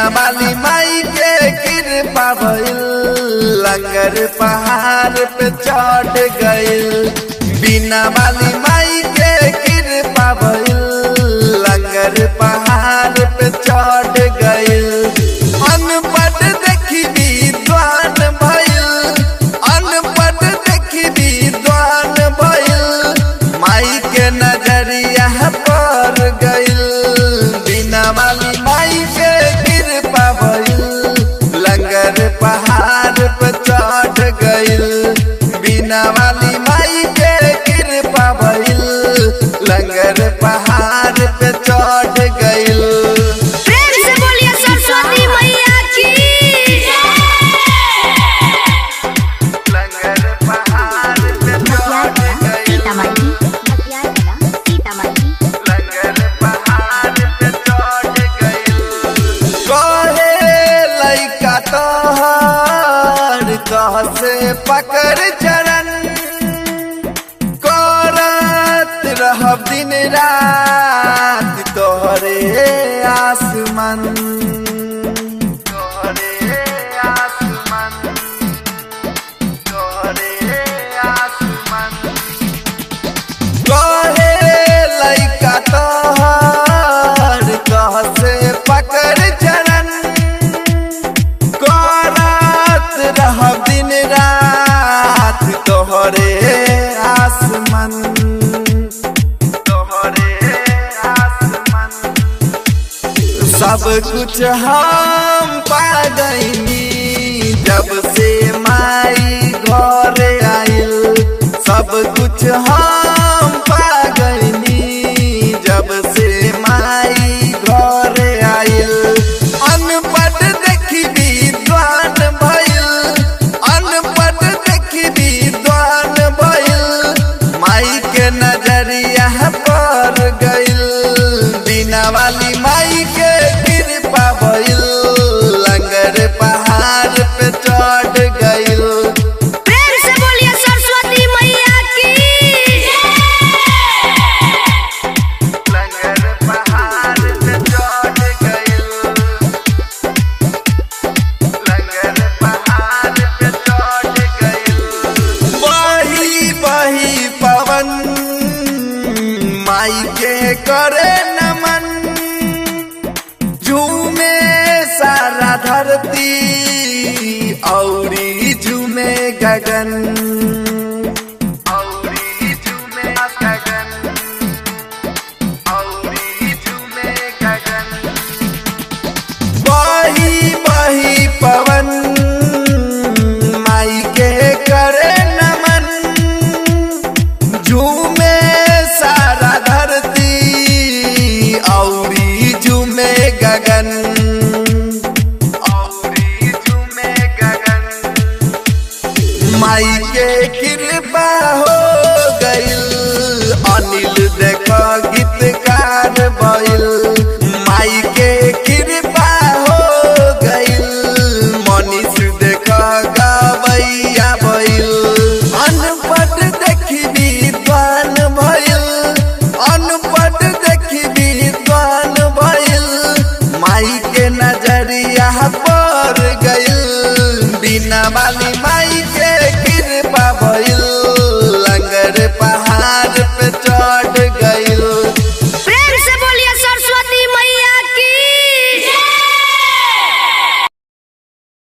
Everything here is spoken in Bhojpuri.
बिना वाली माई के कृपा भइल, लंगर पहाड़ पे चढ़ गइल। बिना वाली माई के कृपा भइल, लंगर पहाड़ पे चढ़ गइल। अनपढ़ देखी विद्वान भइल, अनपढ़ देखी विद्वान भइल, माई के नजरिया पर गइल। बिना वाली माई के कृपा भइल, लंगर पहाड़ पे चढ़ गइल। बिना वाली माई के कृपा भइल, लंगर पहाड़ पे चढ़ गइल। प्रेम से बोलिए सरस्वती मैया की। लंगर पहाड़ पे चढ़ गइल, लंगर पहाड़ पे चढ़ गइल। कहे लइका तोहर कह से पकड़ चरण, करत रहब दिन रात तोहरे आसमान, तोहरे आसमान, तोहरे आसमान। कहे लइका तोहर कह से पकड़ चरण, करत रहब दिन रात तोहरे आसमान, तोहरे आसमान। सब कुछ हम पा गइनी जब से माई घर आइल, सब कुछ हम पा गइनी जब से माई घर आइल। अनपढ़ देखी विद्वान भइल, अनपढ़ देखी विद्वान भइल, माई के नजरिया पर गइल। बिना वाली माई के कृपा भइल, लंगर पहाड़ पे चढ़ गइल। प्रेम से बोलिए सरस्वती मैया की। लंगर पहाड़ पे चढ़ गइल, लंगर पहाड़ पे चढ़ गइल। बही बही पवन माई के करे नमन, झूमे सारा धरती औरी झूमे गगन, औरी झूमे गगन, औरी झूमे गगन। बही बही पवन माई के करे नमन, झूमे सारा धरती औरी झूमे गगन, औरी झूमे गगन। माई के कृपा हो गइल, अनिल देखो गीतकार भइल। माई के कृपा हो गइल, मनीष देखो गवैया भइल। अनपढ़ देखी विद्वान भइल, अनपढ़ देखी विद्वान भइल, माई के नजरिया पर गइल। बिना वाली